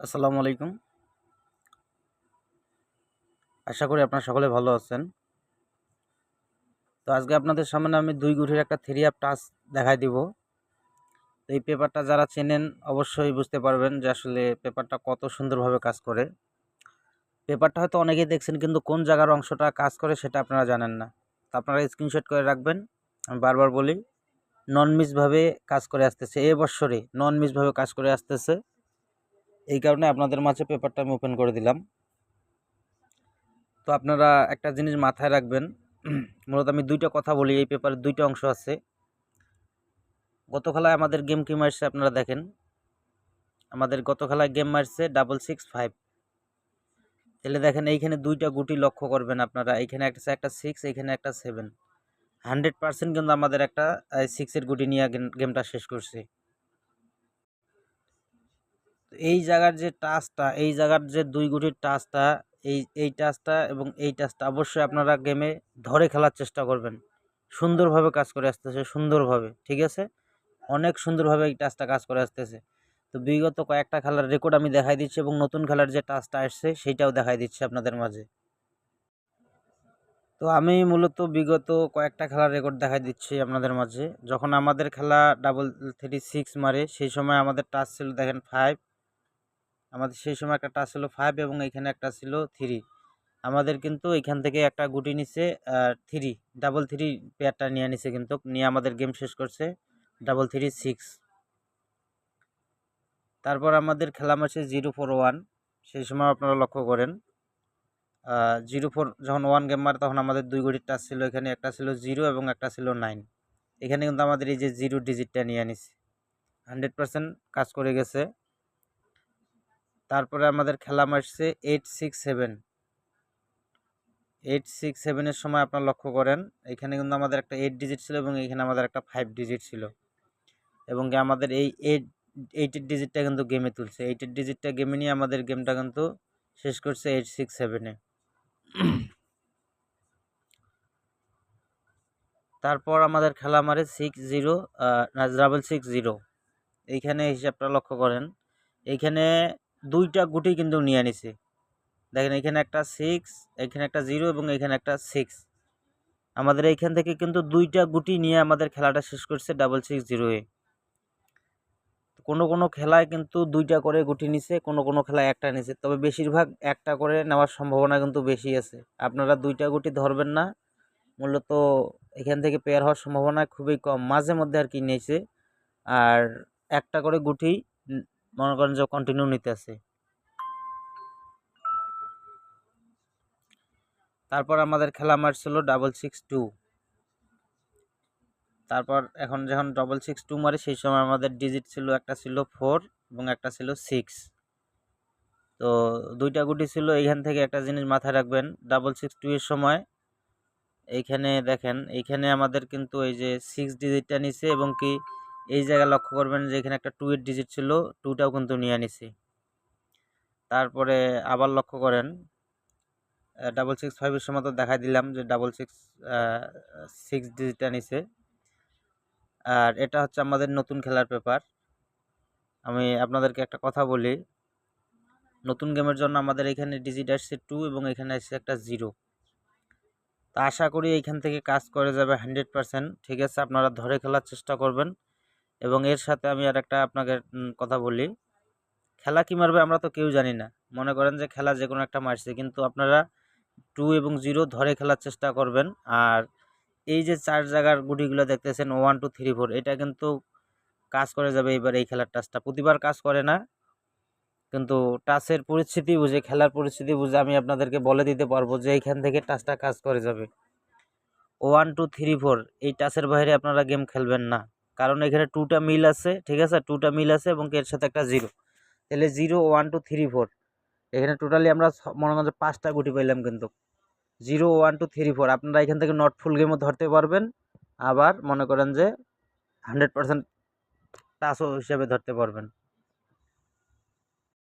আসসালামু আলাইকুম। আশা করি আপনারা সকলে ভালো আছেন। তো আজকে আপনাদের সামনে আমি ২ গুঠির একটা থ্রি আপ টাচ দেখায় দিব। তো এই পেপারটা যারা চেনেন অবশ্যই বুঝতে পারবেন যে আসলে পেপারটা কত সুন্দরভাবে কাজ করে। পেপারটা হয়তো অনেকেই দেখছেন কিন্তু কোন জায়গার অংশটা কাজ করে সেটা আপনারা জানেন না। তো আপনারা স্ক্রিনশট করে রাখবেন। আমি বারবার বলি নন মিসভাবে কাজ করে আসতেছে। এ বৎসরে নন মিসভাবে কাজ করে আসতেছে। এই কারণে আপনাদের মাঝে পেপারটা আমি ওপেন করে দিলাম। তো আপনারা একটা জিনিস মাথায় রাখবেন, মূলত আমি ২টা কথা বলি, এই পেপারের ২টা অংশ আছে। গত খেলায় আমাদের গেম কি মারছে আপনারা দেখেন। আমাদের গত খেলায় গেম মারছে 665। তাহলে দেখেন এইখানে ২টা গুটি লক্ষ্য করবেন আপনারা। এইখানে একটা 6, এইখানে একটা 7। 100% কিন্তু আমাদের একটা 6 এর গুটি নিয়ে গেমটা শেষ করছে। এই জায়গার যে টাচটা, এই জায়গার যে ২ গুটির টাচটা, এই টাচটা এবং এই টাচটা অবশ্যই আপনারা গেমে ধরে খেলার চেষ্টা করবেন। সুন্দরভাবে কাজ করে আসতেছে, সুন্দরভাবে, ঠিক আছে? অনেক সুন্দরভাবে এই টাচটা কাজ করে আসতেছে। তো বিগত কয়েকটা খেলার রেকর্ড আমি দেখাই দিচ্ছি এবং নতুন খেলার যে টাচটা আসছে সেইটাও দেখাই দিচ্ছি আপনাদের মাঝে। তো আমি মূলত বিগত কয়েকটা খেলার রেকর্ড দেখাই দিচ্ছি আপনাদের মাঝে। যখন আমাদের খেলা 6 মারে সেই সময় আমাদের টাচ ছিল দেখেন 5। আমাদের সেই সময় একটা টাচ ছিল 5 এবং এখানে একটা ছিল 3। আমাদের কিন্তু এখান থেকে একটা গুটি নিছে 3, 3 পেয়ারটা নিয়ে নিছে, কিন্তু নিয়ে আমাদের গেম শেষ করছে 6। তারপর আমাদের খেলা মারছে 041। সেই সময় আপনারা লক্ষ্য করেন 0-4 যখন 1 গেম মারে তখন আমাদের 2 গুটির টাচ ছিল। এখানে একটা ছিল 0 এবং একটা ছিল 9। এখানে কিন্তু আমাদের এই যে 0 ডিজিটটা নিয়ে নিছে, 100% কাজ করে গেছে। তারপরে আমাদের খেলা মারছে 867। 867 এর সময় আপনারা লক্ষ্য করেন এখানে কিন্তু আমাদের একটা 8 ডিজিট ছিল এবং এখানে আমাদের একটা 5 ডিজিট ছিল, এবং আমাদের এই 8 ডিজিটটা কিন্তু গেমে তুলছে। 8 ডিজিটটা গেমে নিয়ে আমাদের গেমটা কিন্তু শেষ করছে 867-এ। তারপর আমাদের খেলা মারে 660। এইখানে হিসাবটা লক্ষ্য করেন, এইখানে 2টা গুটি কিন্তু নিয়ে নিছে। দেখেন এখানে একটা 6, এখানে একটা 0 এবং এখানে একটা 6। আমাদের এইখান থেকে কিন্তু 2টা গুটি নিয়ে আমাদের খেলাটা শেষ করছে 660-এ। কোনো খেলায় কিন্তু 2টা করে গুটি নিছে, কোনো খেলায় একটা নিছে। তবে বেশিরভাগ একটা করে নেওয়ার সম্ভাবনা কিন্তু বেশি আছে। আপনারা 2টা গুটি ধরবেন না, মূলত এখান থেকে পেয়ার হওয়ার সম্ভাবনা খুবই কম। মাঝে মধ্যে আর কি নিয়েছে, আর একটা করে গুটি মনে করেন যে কন্টিনিউ নিতেছে। তারপর আমাদের খেলা মারছিল 662। তারপর এখন যখন 662 মারে সেই সময় আমাদের ডিজিট ছিল, একটা ছিল 4 এবং একটা ছিল 6। তো 2টা গুটি ছিল। এইখান থেকে একটা জিনিস মাথায় রাখবেন, 662 এর সময় এইখানে দেখেন, এইখানে আমাদের কিন্তু এই যে 6 ডিজিটটা নিছে এবং কি এই জায়গায় লক্ষ্য করবেন যে এখানে একটা 2 এর ডিজিট ছিল, 2টাও কিন্তু নিয়ে নিছে। তারপরে আবার লক্ষ্য করেন 665 এর সময় তো দেখাই দিলাম যে 6 ডিজিটটা নিছে। আর এটা হচ্ছে আমাদের নতুন খেলার পেপার। আমি আপনাদেরকে একটা কথা বলি, নতুন গেমের জন্য আমাদের এখানে ডিজিট আসছে 2 এবং এখানে আসছে একটা 0। তা আশা করি এইখান থেকে কাজ করে যাবে 100%। ঠিক আছে, আপনারা ধরে খেলার চেষ্টা করবেন। এবং এর সাথে আমি আর একটা আপনাকে কথা বলি, খেলা কী মারবে আমরা তো কেউ জানি না। মনে করেন যে খেলা যে কোনো একটা মারছে, কিন্তু আপনারা 2 এবং 0 ধরে খেলার চেষ্টা করবেন। আর এই যে 4 জায়গার গুটিগুলো দেখতেছেন 1 2 3 4, এটা কিন্তু কাজ করে যাবে এবার। এই খেলার টাচটা প্রতিবার কাজ করে না, কিন্তু টাচের পরিস্থিতি বুঝে, খেলার পরিস্থিতি বুঝে আমি আপনাদেরকে বলে দিতে পারবো যে এইখান থেকে টাচটা কাজ করে যাবে। 1 2 3 4 এই টাচের বাইরে আপনারা গেম খেলবেন না, কারণ এখানে 2টা মিল আছে, ঠিক আছে? 2টা মিল আছে এবং এর সাথে একটা 0। তাহলে 0 1 2 3 4 এখানে টোটালি আমরা মনে করেন যে 5টা গুটি পাইলাম, কিন্তু 0 1 2 3 4 আপনারা এখান থেকে নট ফুল গেমও ধরতে পারবেন, আবার মনে করেন যে 100% টাচও হিসেবে ধরতে পারবেন।